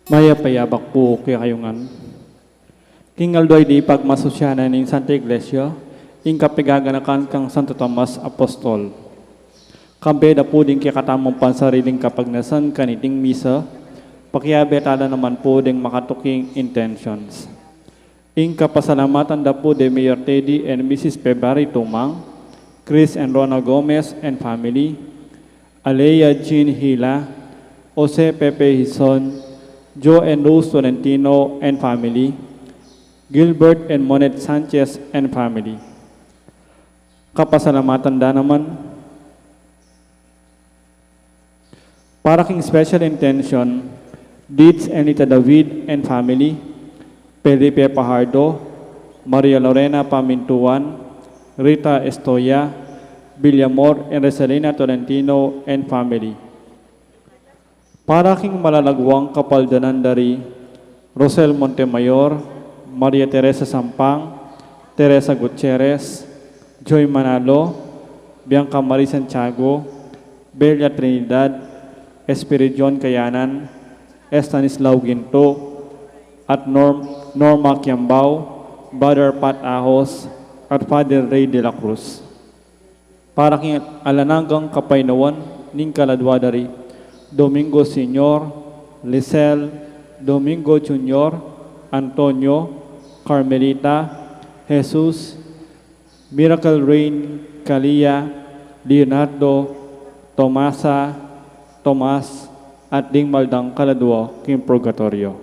Maya payabak po kaya kayungan. Tingal doy di pagmasusyanan ng Santa Iglesia, ing kapigaganakan kang Santo Tomas Apostol. Kambeda po din kikatamong pansariling kapagnasan kaniting misa, pakiabetada naman po din makatuking intentions. Ing kapasalamatan da po de Mayor Teddy and Mrs. February Tumang, Chris and Rona Gomez and family, Alea Jean Hila, Jose Pepe Hison, Joe and Rose Tolentino and family, Gilbert and Monet Sanchez and family. Kapasalamatan da naman, para king special intention, Deeds and Rita David and family, Felipe Pajardo, Maria Lorena Pamintuan, Rita Estoya, Villamor and Rosalina Tolentino and family. Para king malalagwang kapaldanan dari Rosel Montemayor, Maria Teresa Sampang, Teresa Gutierrez, Joy Manalo, Bianca Marie Santiago, Belia Trinidad, Espiridion Kayanan, Estanislao Ginto, at Norma Kiambao, Brother Pat Ahos, at Father Ray de la Cruz. Para king alananggang kapainawan ning kaladwa dari Domingo Senior, Lisel, Domingo Junior, Antonio, Carmelita, Jesus, Miracle Rain, Kalia, Leonardo, Tomasa, Tomas, at ding maldang kaladwa king purgatorio.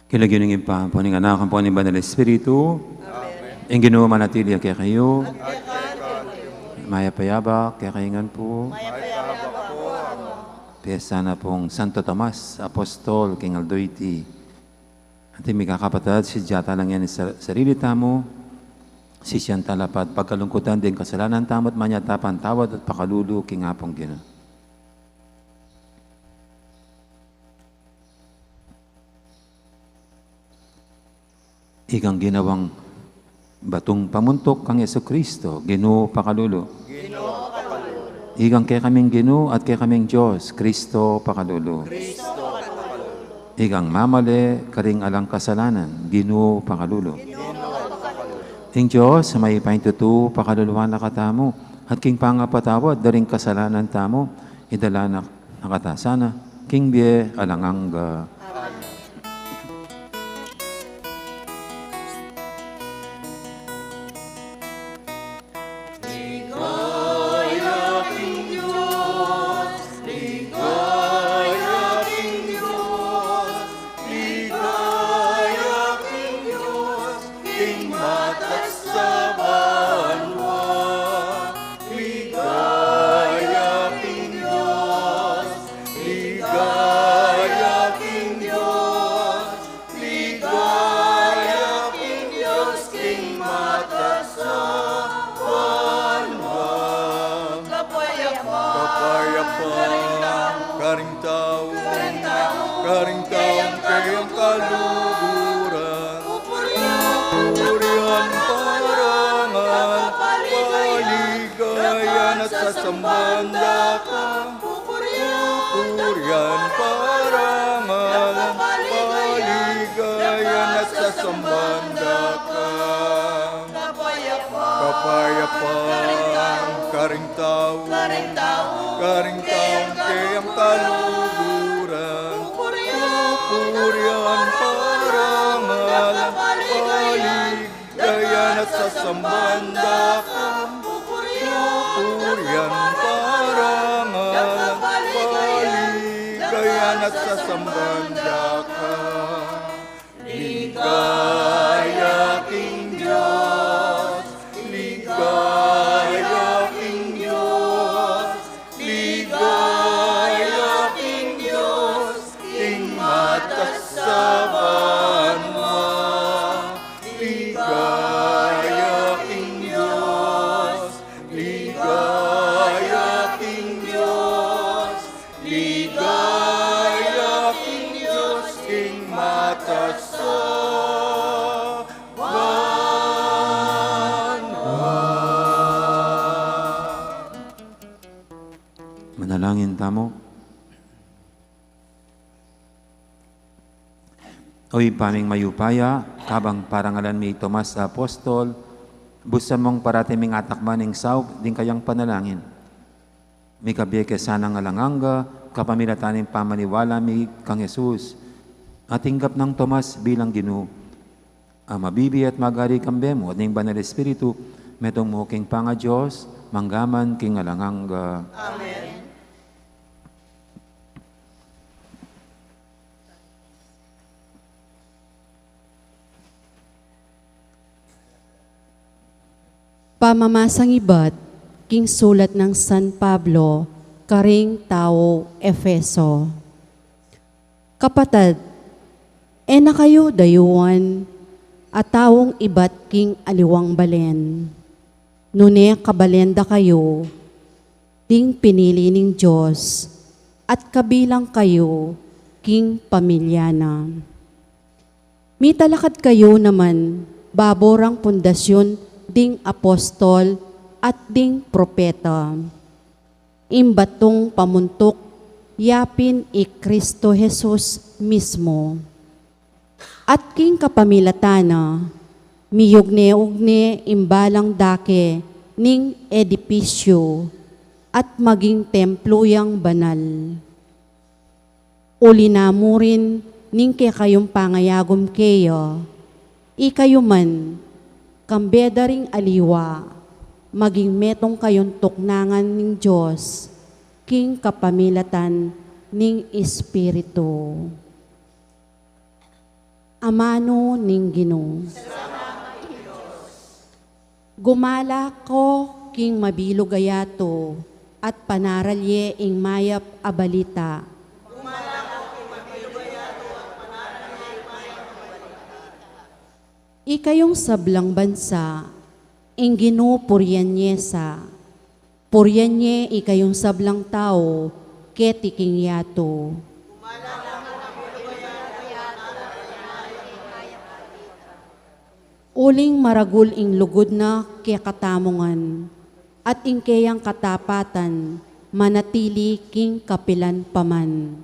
Kilagyan ng impampo ng anak ang po ng Banal Espiritu. Ang Ginoo manatili kaya kayo. Maya payabak kaya kaingan po. Piyesa na pong Santo Tomas, Apostol, King Aldoiti. At may kakapatid, si Jata lang yan sa sarili tamo. Si siyang talapad, pagkalungkutan din kasalanan tamo at manyatapan, tawad at pakalulu, King Apong Ginoo. Ikang ginawang Batong pamuntok kang Yesu Kristo, Ginoo pakalulo. Igang kay kaming Ginoo at kay kaming Diyos, Kristo pakalulo. Igang mamali, karing alang kasalanan, Ginoo pakalulo. Ing Diyos, sa may pahintutu, pakaluluan na katamo, at king pangapatawad, daring kasalanan tamo, idala na nakatasana, king biye alangangga. Karing taong kayang kaluguran, pupurihan parangal, paligayan at sasambanda ka. Pupurihan parangal, paligayan at sasambanda ka. Kapayapaan, karing taong kayang kaluguran, pupurihan parangal, paligayan at sasambanda ka. Pupurihan parangal, paligayan at sasambanda ka. Ligaya king Diyos, ligaya king Diyos, ligaya king Diyos, king matasaban mo. Ligaya king Diyos, ligaya king Diyos, ligaya king Diyos, king matasaban mo. Manalangin tamo. Oy paming mayupaya, kabang parangalan mi Tomas sa Apostol, busan mong parating atakman ng saw, din kayang panalangin. Mi kabiye sanang alanganga, kapamilataning pamaniwala mi kang Jesus, at hinggap ng Tomas bilang Ginoo. Mabibi at magari kambemo, at ning banal Espiritu, metong mo king panga Diyos, manggaman king alanganga. Amen. Pamamasang ibat, king sulat ng San Pablo, karing tao Efeso. Kapatad, na kayo dayuan, at taong ibat king aliwang balen. Nune kabalenda kayo, ding pinili ning Diyos, at kabilang kayo, king pamilyana. Mitalakad kayo naman, baborang pundasyon, ding apostol at ding propeta. Imbatong pamuntok, yapin Kristo Jesus mismo. At king kapamilatana, miyugne-ugne imbalang dake ning edipisyo at maging templo yang banal. Ulinamurin ning kayong pangayagom kayo, ikayo man, kambeda ring aliwa, maging metong kayon tuknangan ning Diyos, king kapamilatan ning Espiritu. Amano ning Ginoo. Gumala ko king mabilog ayato, at panaralye ing mayap abalita. Ikayong sablang bansa, ing Ginoo puryanyesa, puryanye ikayong sablang tao, ketiking yato. Uling maragul ing lugod na kaya katamongan, at ing kayang katapatan, manatili king kapilan paman.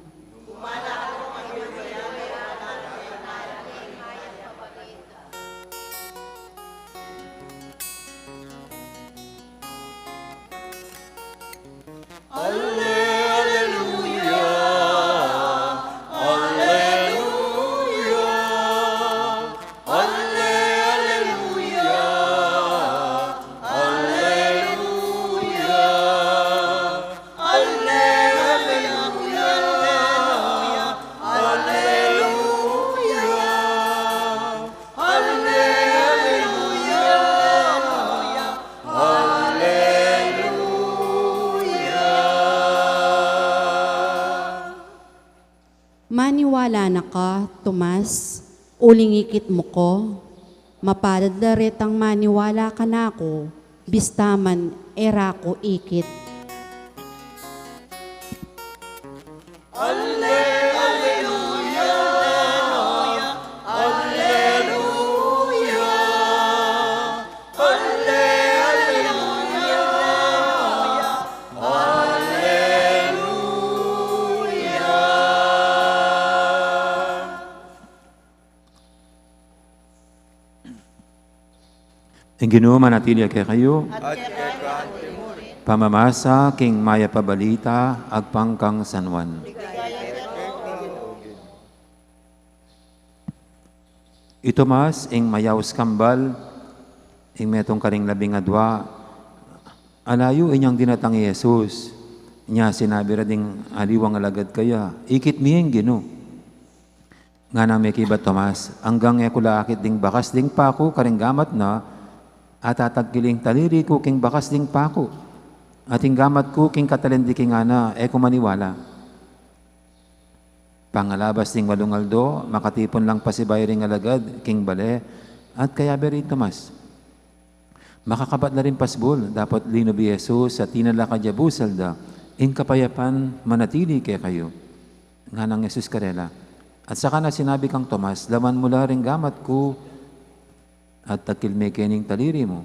Maniwala na ka, Tomas, ulingikit mo ko, mapalad na retang maniwala ka na ako, bistaman era ko ikit. Ang Ginoo manatili kay kayo. At kay mo rin. Pamamasa king maya pabalita agpangkang San Juan. Ito mas ing mayaws kambal ing metong karing labing adwa alayo inyang dinatang Jesus. Nya sinabi ra ding aliwang alagad kaya ikit miyeng Ginoo. Nga na may kiba Tomas hanggang ekula akit ding bakas ding pako karing gamat na at atagkiling taliri ko king bakas ding pako. Ating gamat ko king katalindi king ana, kumaniwala. Pangalabas ding walungaldo, makatipon lang pasibay ring alagad, king bale, at kaya beri Tomas. Makakabat na rin pasbol, dapat linubi Jesus sa tinala ka Jebusalda, ing kapayapan manatili kay kayo. Nga nang Jesus karela. At saka na sinabi kang Tomas, laman mula ring gamat ko, at takilme kening taliri mo.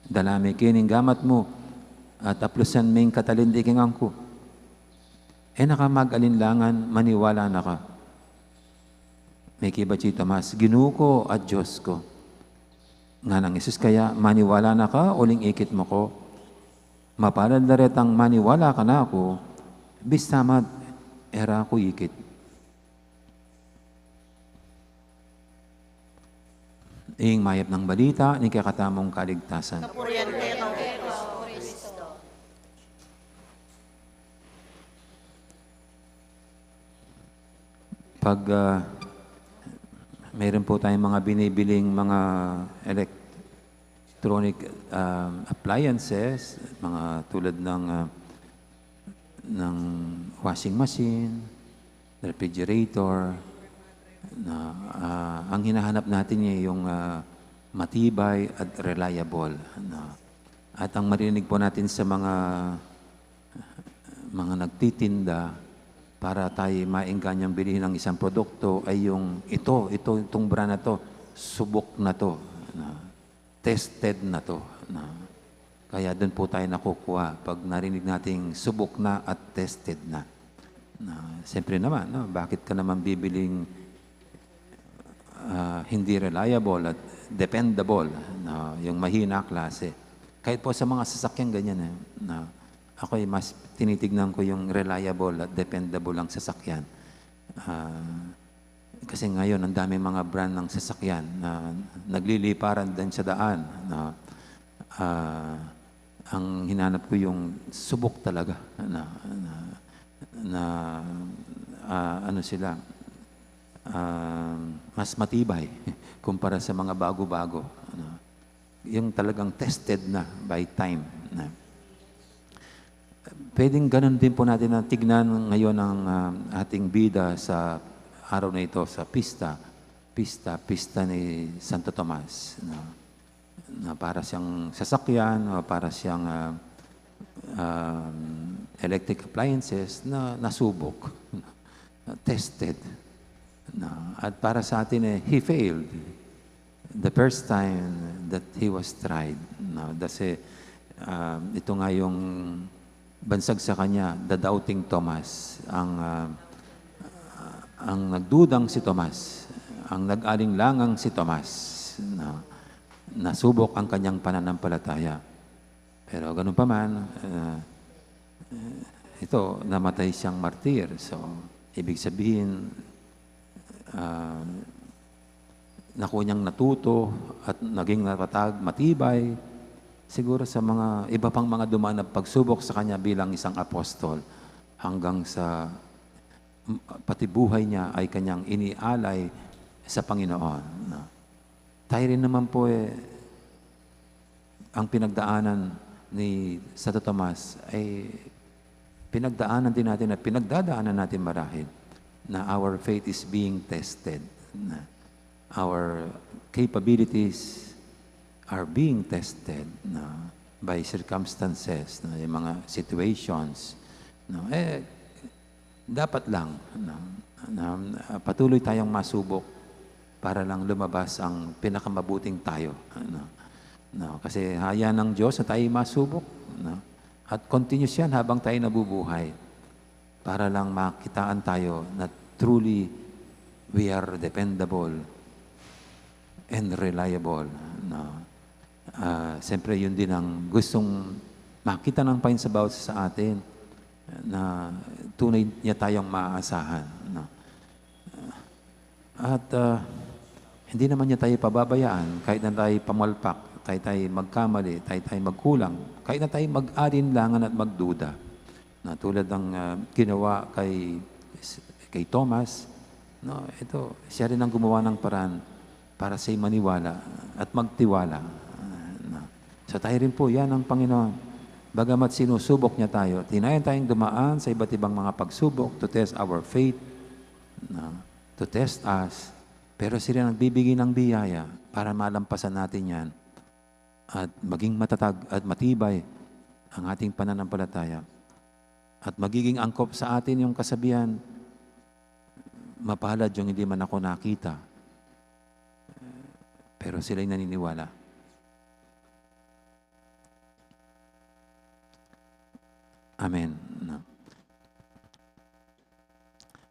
Dalami kening gamat mo. At aplusan ming katalindiking angko. Nakamag-alinlangan, maniwala na ka. May kibachi Tomas, Ginoo ko at Diyos ko. Nga nang Isus kaya, maniwala na ka, uling ikit mo ko. Mapalad na retang maniwala ka na ako, bistamad, era ko ikit. Ing mayap ng balita, ni kakatamong kaligtasan. Pag mayroon po tayong mga binibiling mga electronic appliances, mga tulad ng washing machine, refrigerator, na ang hinahanap natin yung matibay at reliable. At ang marinig po natin sa mga nagtitinda para tayo maingkanyang bilhin ng isang produkto ay yung itong brand na to, subok na to, tested na to. Kaya doon po tayo nakukuha pag narinig nating subok na at tested na. Siyempre naman, bakit ka naman bibiling hindi reliable at dependable, yung mahina klase. Kahit po sa mga sasakyan ganyan, ako ay mas tinitignan ko yung reliable at dependable ang sasakyan. Kasi ngayon, ang dami mga brand ng sasakyan na nagliliparan din sa daan. Ang hinanap ko yung subok talaga ano sila, mas matibay kumpara sa mga bago-bago. Yung talagang tested na by time. Pwedeng ganun din po natin na tignan ngayon ang ating bida sa araw na ito sa pista ni Santo Tomas. Na para siyang sasakyan o para siyang electric appliances na nasubok, tested. At para sa atin, he failed. the first time that he was tried. No, kasi ito nga yung bansag sa kanya, the doubting Thomas, ang nagdudang si Tomas, ang nag-alinlangang si Tomas, na nasubok ang kanyang pananampalataya. Pero ganun pa man, ito, namatay siyang martir. So, ibig sabihin, naku niyang natuto at naging natatag, matibay, siguro sa mga iba pang mga dumaan na pagsubok sa kanya bilang isang apostol hanggang sa pati buhay niya ay kanyang inialay sa Panginoon. No? Tayo rin naman po ang pinagdaanan ni Santo Tomas ay pinagdaanan din natin at pinagdadaanan natin marahil na our faith is being tested. Na our capabilities are being tested by circumstances, yung mga situations. Dapat lang patuloy tayong masubok para lang lumabas ang pinakamabuting tayo. Kasi haya ng Diyos na tayo masubok. At continuous yan habang tayo nabubuhay para lang makitaan tayo na truly we are dependable and reliable. Siyempre, yun din ang gustong makita ng Panginoon sa bawat sa atin na tunay niya tayong maaasahan. At hindi naman niya tayo pababayaan kahit na tayo pamalpak, kahit tayo magkamali, kahit tayo magkulang, kahit na tayo mag-alinlangan at magduda. Na tulad ng ginawa kay Thomas, ito, siya rin ang gumawa ng paraan para sa'yo maniwala at magtiwala. So tayo rin po, yan ang Panginoon. Bagamat sinusubok niya tayo, tinayan tayong dumaan sa iba't ibang mga pagsubok to test our faith, to test us. Pero sila nagbibigay ng biyaya para malampasan natin yan at maging matatag at matibay ang ating pananampalataya. At magiging angkop sa atin yung kasabihan, mapalad yung hindi man ako nakita. Pero sila'y naniniwala. Amen.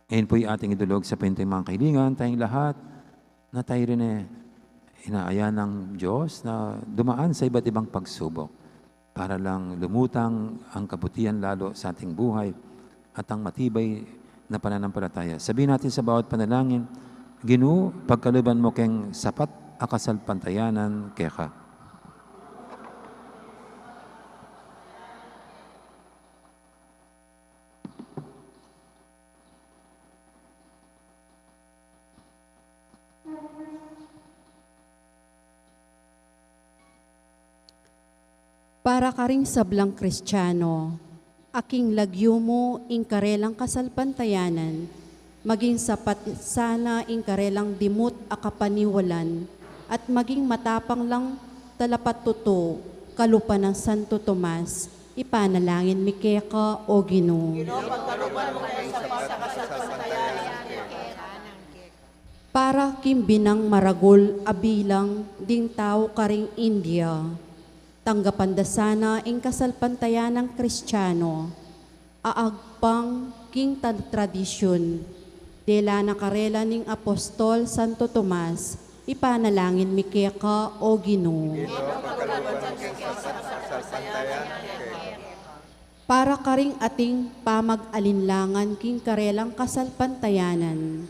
Ngayon po yung ating idulog sa pintong mga kaibigan, tayong lahat na tayo rin inaaya ng Diyos na dumaan sa iba't ibang pagsubok para lang lumutang ang kabutihan lalo sa ating buhay at ang matibay na pananampalataya. Sabihin natin sa bawat panalangin, Ginoo, pagkaluban mo keng sapat akasalpantayanan keka. Para ka ring sablang Kristiyano, aking lagyo mo ingkarelang kasalpantayanan, maging sapat sana ingkarelang dimut akapaniwalan, at maging matapang lang talapat tuto, kalupa ng Santo Tomas, ipanalangin mi keka o Ginoo. Para kimbinang maragol abilang ding tao karing India, tanggapan da sana ing kasalpantayan ng Kristiyano, aagpang king tradisyon, dela nakarela ning Apostol Santo Tomas, ipanalangin mi keka o Ginoo. Para karing ating pamag-alinlangan king karelang kasalpantayanan,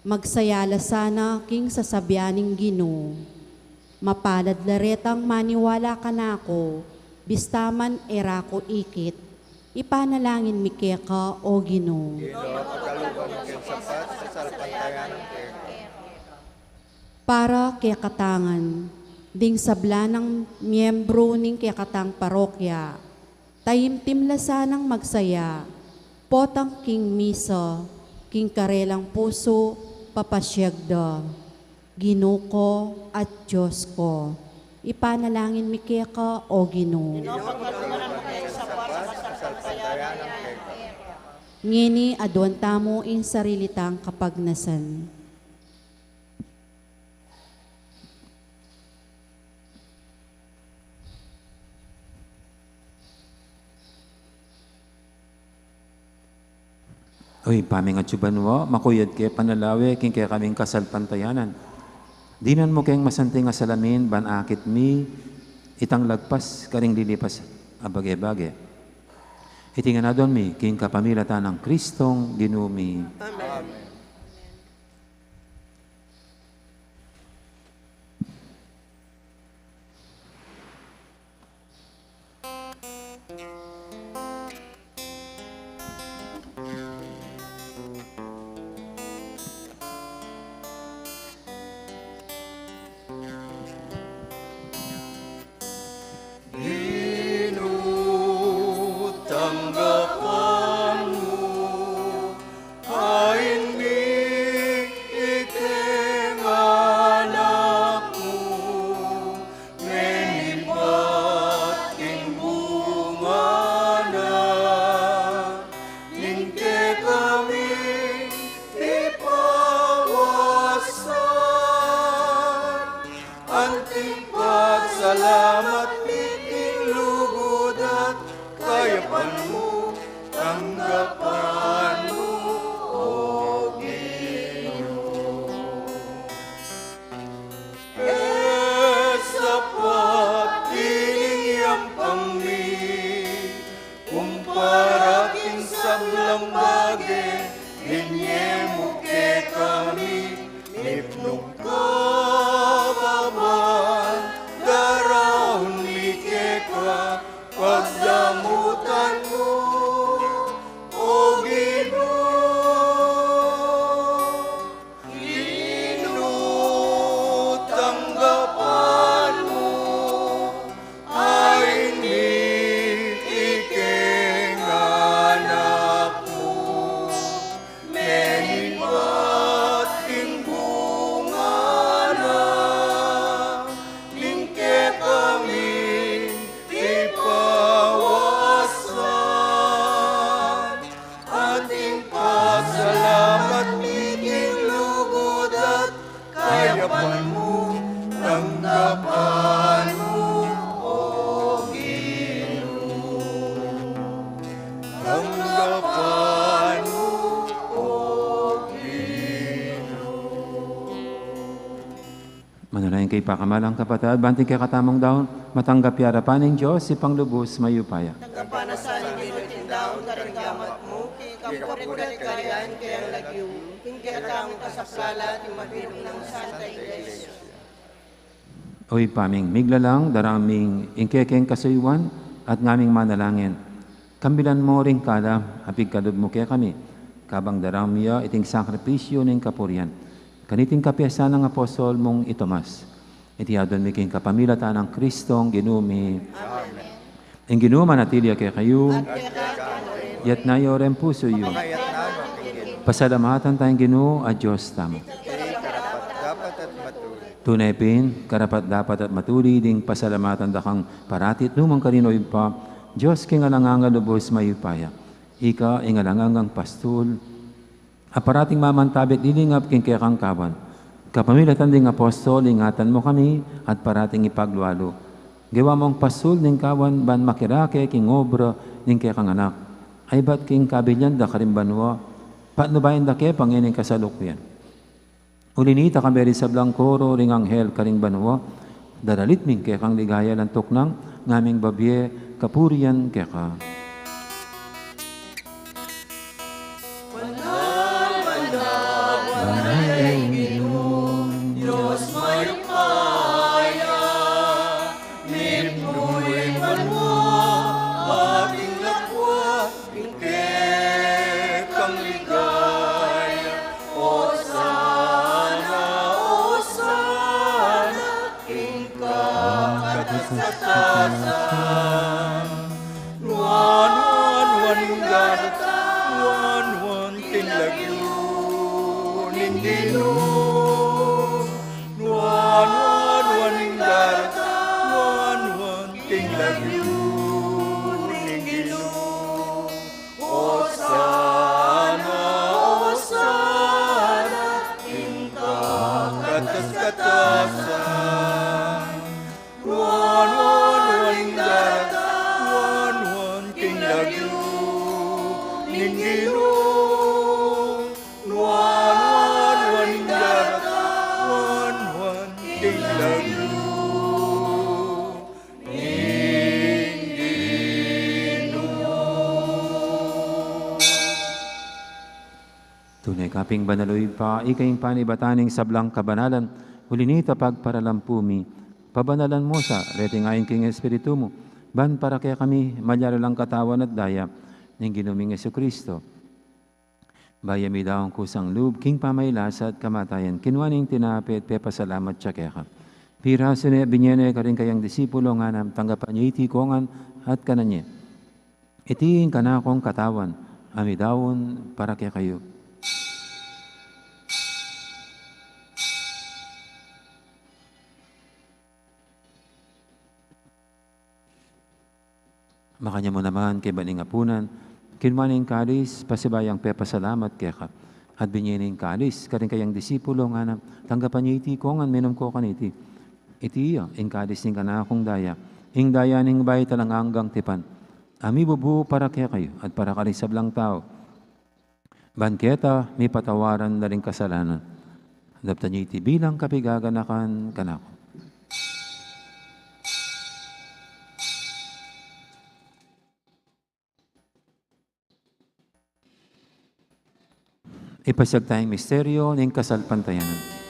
magsayala sana king sasabyaning Ginoo. Mapalad laretang maniwala ka na ako, bistaman era ko ikit, ipanalangin mi keka o Ginoo. Para kaya katangan, ding sabla ng miyembro ning kaya katang parokya, tayimtim lasanang magsaya, potang king misa, king karelang puso, papasyagda. Ginoo ko at Diyos ko, ipanalangin mi keka o Ginoo. Ngini adwan tamo in sarilitang kapagnasan. Oy, paming at subanwa, makuyad ke panalawe, king kaya kaming kasalpantayanan. Dinan mo kayong masanting nga salamin, banakit mi, itang lagpas, karing lilipas, abage-bage. Itingan na doon mi, king kapamilatan ng Kristong ginumi. Amen. Tanggapan mo ay hindi ikinganak mo, menipat king bunga na, lingke kami ipawasan, anting pagsalamat miting lugod at kayapan mo, tanggapan mo, O Ginoo. Sapat iningyang pangmi, kumpara king sablang bage, linye mo ke kami, nipnong kababan, darahon mi ke ka, pagdamutan mo, O Ginoo. Ginoo, tanggapan mo ay ni ikinganak mo, menipat king bunga na, lingke kami ipawasan, ating pasalamat miting lugod at kayapan mo, tanggapan mo, O Ginoo. Tanggapan mo, O Ginoo. Manalayin kay pakamalang kapatid, banting kay katamong daon, matanggap yara paning Diyos, si panglubos mayupaya. Kapanasan ng binutin daon, karanggamat mo, kapurit kariyan, kaya ang lagyo, kaya kang kasaklala, at mabinong ng Santa Iglesia. Oy, paming miglalang, daraming ingkekeng kasuywan, at ngaming manalangin. Kambilan mo ring kada, apig kalod mo kaya kami, kabang daramiya iting sakripisyo ng kapurian. Kaniting kapiasa ng apostol mong itomas. Itiyadon mi king kapamilatan ng Kristong ginumi. Amen. Ang ginuma natilya kay kayo, Kaya mo rin, yat na yorem puso yun. kayat naman pingin, Pasalamatan tayong Ginoo at Diyos tamo. karapat dapat at matuloy. Tunay pin, karapat dapat at matuli ding pasalamatan dakang paratit numang kaninoy pa, Diyos king alangangan lubos mayupaya. Ika ingalangangang pastul, aparating mamantabit dilingap king kekang kawan. Kapamilatan ding apostol, ingatan mo kami at parating ipaglualo. Gawa mong pasul ning kawan ban makirake king obra ning kekang anak. Ay ba't king kabilyan da karimbanwa? Paano ba yung dake pangining kasalukyan? Ulinita kami rin sa blangkoro ring anghel karing banwa. Daralit ming kekang ligaya lang tuknang ngaming babye kapurian keka. Diyos may kaya, nipnuin man mo, ating lakwa, kang ligaya. O sana, king kakatasan. Nuan garata, nuan king lagyo, nindino. Nuan garata, nuan king lagyo, nindino. O sana, king kakatas-katasan. Nuan garata, nuan king lagyo, nindino. love you. Tunay kaping banaloy pa, ikayong panibataning sablang kabanalan, hulinita pagparalampumi, pabanalan mo sa retingayin king Espiritu mo, ban para kaya kami malyaralang katawan at daya, ng ginuming Kristo. Bayami daw ang kusang loob, king pamaylasa at kamatayan, kinwaning tinapit, pepasalamat siya kaya ka. Piraso na binyene ka rin kayang disipulo nga nam, tanggapan niya iti kongan at kananya. Itiin ka na akong katawan, amidawon para kaya kayo. Makanya mo naman kay baning apunan, kinmaning kalis, pasibayang pepasalamat kaya ka. At binyaning kalis, karing kayang disipulo nga na, tanggapan niya iti kongan, minum ko kaniti. Iti iya, ing kalis ning kana akong daya, ing daya ning bay talang hanggang tipan. Ami bubu para kaya kayo, at para karisab lang tao. Banketa, may patawaran na rin kasalanan. Dapta niya iti bilang kapigaganakan kanako. Ipasag tayong misteryo ng kasalpantayanan.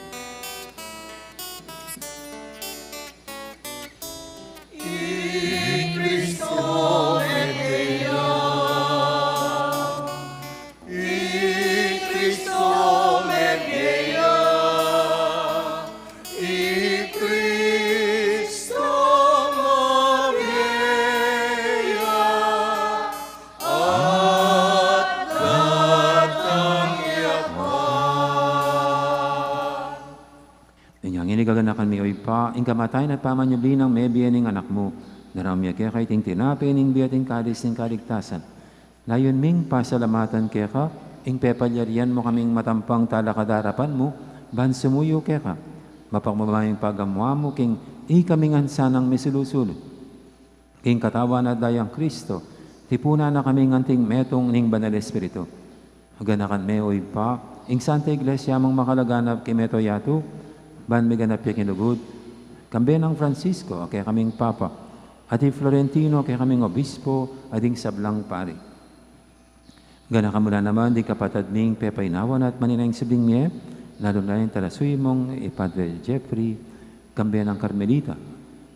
Gaganakan mi oy pa, ing kamatayan at pamanyubi ng may biyaning anak mo, naramya kaya kay ting tinapin ing biyating kadis ng kaligtasan. Layon ming pasalamatan kaya ka, ing pepalyarian mo kaming matampang talakadarapan mo, ban sumuyo kaya ka, mapagmamayang pagamwa mo, king ikaming ansanang misulusulo. King katawan at dayang Kristo, tipuna na kaming anting metong ning banal Espiritu. Ganakan me oy pa, ing Santa Iglesia mong makalaganap kay meto yato, ban may ganap yung kinugod. Kambe ng Francisco, kaya kaming Papa. Ati Florentino, kaya kaming Obispo, ading sablang pari. Gana ka mula naman, di kapatad ming pepaynawan at maninayang sabing niya, lalo na yung talasuy mong Padre Jeffrey, kambe ng Carmelita.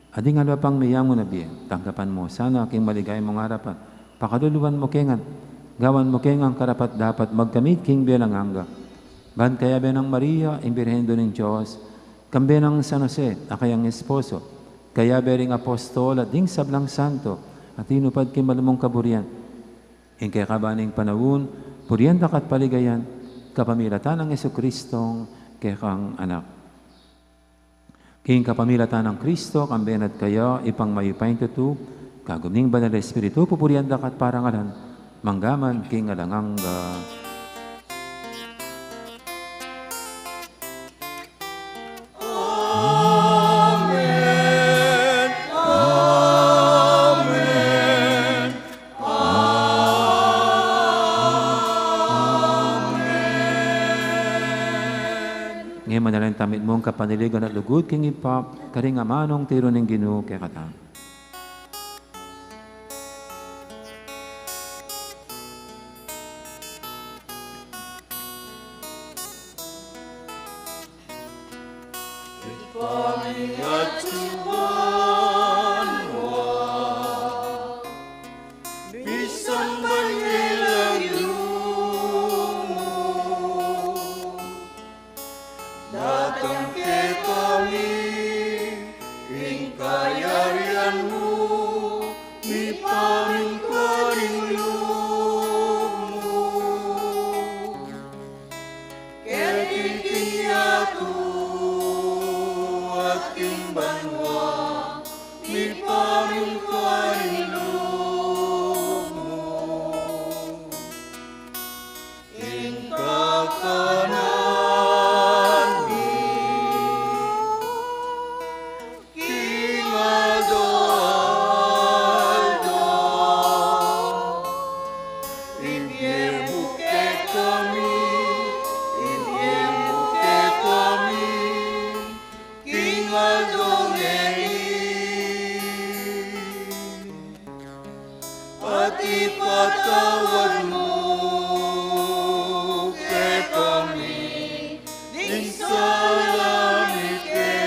Ading alapang miyang mo na biyan, tanggapan mo sana aking maligay mong harapan. Pakaduluan mo kengan, gawan mo kengang karapat dapat magkamit king bilang hangga. Ban kaya benang Maria, imbirhendo ng Diyos, kambe ng San Jose, akayang esposo, kaya bering apostol at ding sablang santo, at inupad kay malumong kaburian. Ing kaya kabaning panawun, puriyan dakat paligayan, kapamilatan ng Jesucristong kaya kang anak. King kapamilatan ng Kristo, kamben at kaya, ipang mayupain tutu, kagumning banal Espiritu, pupuriyan dakat parangalan, manggaman king alanganga. Ngayon manalang tamit mong kapaniligan at lugod king ipap, karing amanong tiro ng Ginoo kaya katang. tawad mo kay kami, ding sa langit ka.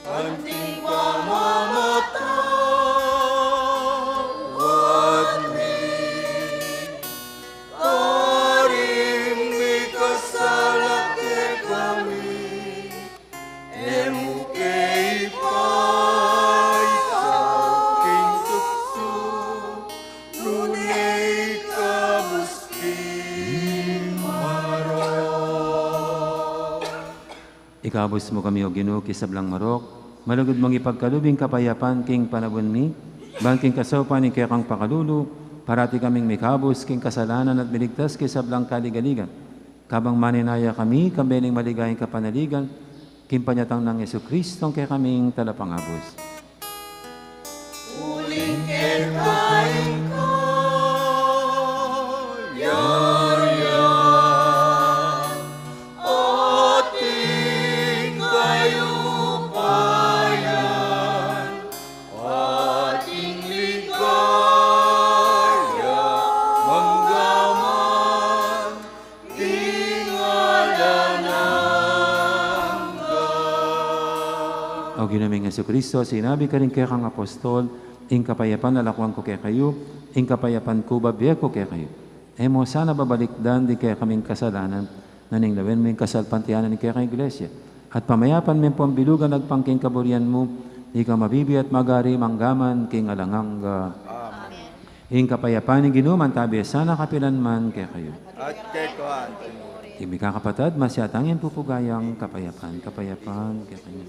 Anting pamamatawad mi, karing may kasala kay kami, emo kay paisa, king tukso, nunay kabuski maro. Ikabos mo kami o Ginoo kisablang marok, malugod mong ipagkalubing kapayapan king panabon mi, bangking kasopan ni kaya kang pakalulu, parati kaming may kabos king kasalanan at biligtas kisablang kaligaligan. Kabang maninaya kami, kambening maligayang kapanaligan, king panyatang ng Yesu Kristo kaya kaming talapangabos. Uling kain ko, yariyan, ating kayupayan, ating ligaya, manggaman, tingalanang O ginaming Yesu Kristo, sinabi ka rin kaya kang apostol, ing kapayapan nalakuan ko kaya kayo, ing kapayapan ko babiya ko kaya kayo. Emo sana babalikdan di kaya kaming kasalanan, naning lawin mo yung kasalpantiyanan ni kaya kang iglesia. At pamayapan mo yung bilugan nagpangking kaburian mo, di ka mabibi at magari manggaman king alangangga. Amen. Ing kapayapan ni ginuman tabi sana kapilan man kaya kayo. At kay Kuan, Ibig kakapatad, masyatangin pupugayang kapayapan, kapayapan kaya kayo.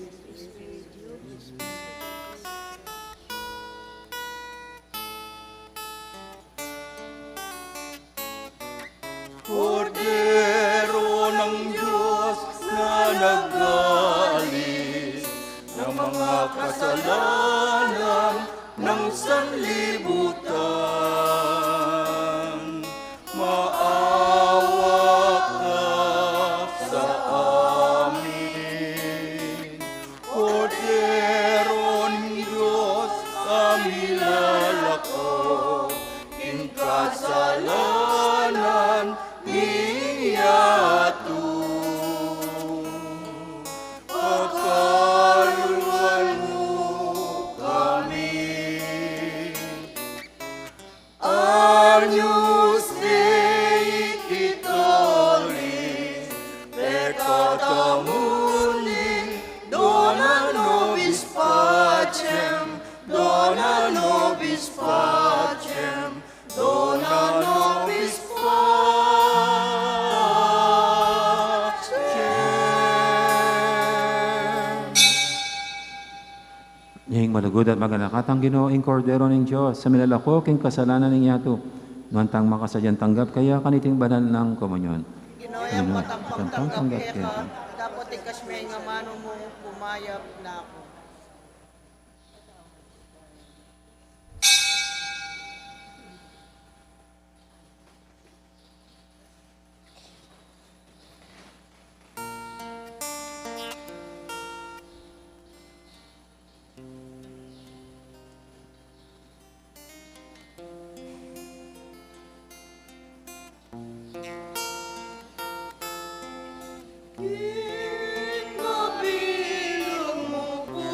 Kordero ng Diyos na nag-alis ng mga kasalanan ng sanlibutan. Maawa ka sa amin. Kordero ng Diyos, kami lalako, in kasalanan niyatu. Pagkaluluan mo kami. Agnus Dei Quitoris, peccata mundi, dona nobis pacem, dona nobis pacem, dona nobis pacem. Ning malugod at maganakatang Ginoo ing kordero ng Diyos sa milalako king kasalanan ng yato. Nuantang makasadyan tanggap kaya kaniting banal ng komunyon. Ginoyang Ano, patampang tanggap tanggap kaya kaya ka, dapat ikasmay nga mano mo pumayap na ako. Mabilog mo po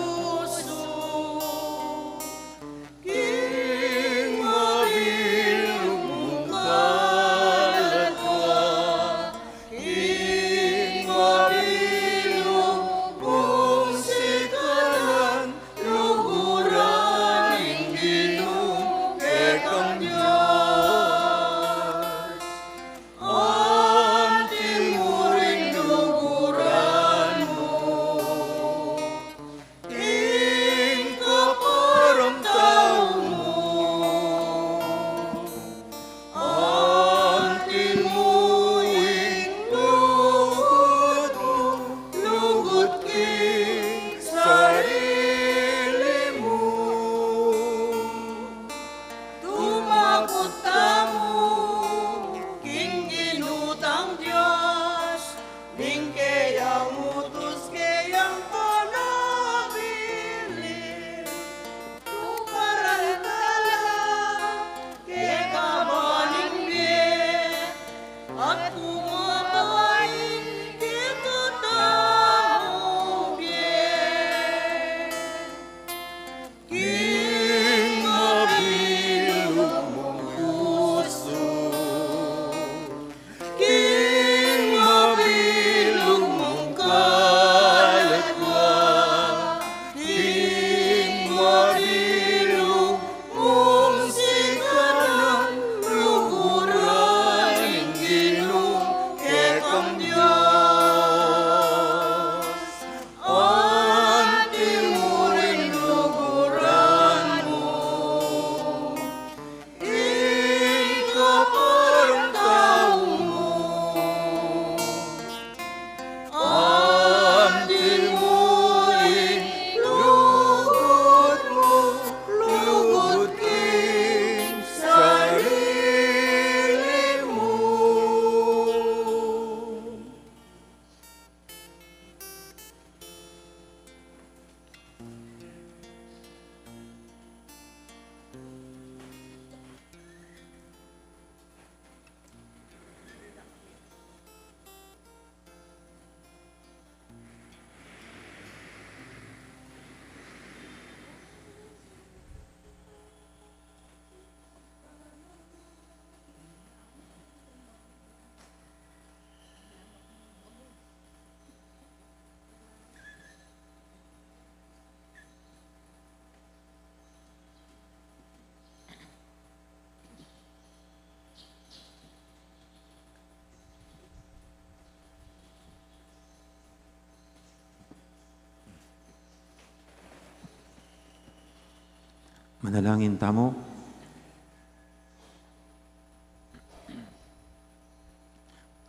Manalangin tamo.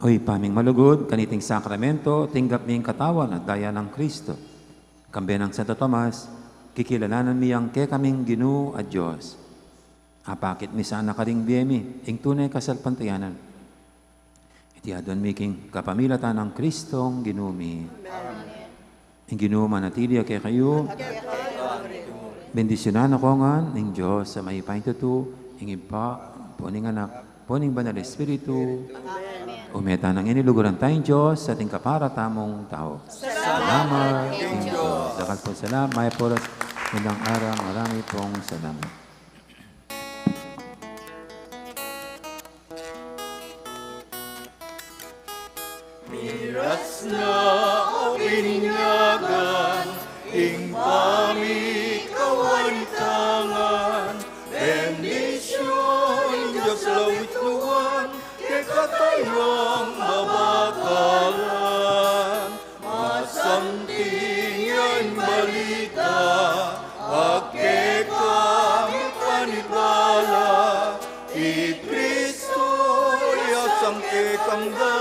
Oy, paming malugod, kaniting sakramento, tinggap niyang katawan at daya ng Kristo. Kambe ng Santo Tomas, kikilalanan miyang ke kaming Ginoo at Diyos. Apakit mi sana karing biyemi, ing tunay kasalpantayanan. Iti adon miking kapamilatan ng Kristong ginumi. Ing Ginoo manatili kay kayo. Bendisyonan ako nga ng Diyos sa may paintutu, ing ipa, puning anak, puning banal Espiritu. Umeta ng iniluguran tayong Diyos sa ating kaparatamong tao. Salamat, King Diyos. Dapat po salamat, may poras, magandang araw, marami pong salamat. Miras na o bininyagan, ing pamikawantangan, bendisyon, Diyos lawituan, katayang mabakalan, masamting yan balita, ake kami panibala, i Kristo yasang kekangga,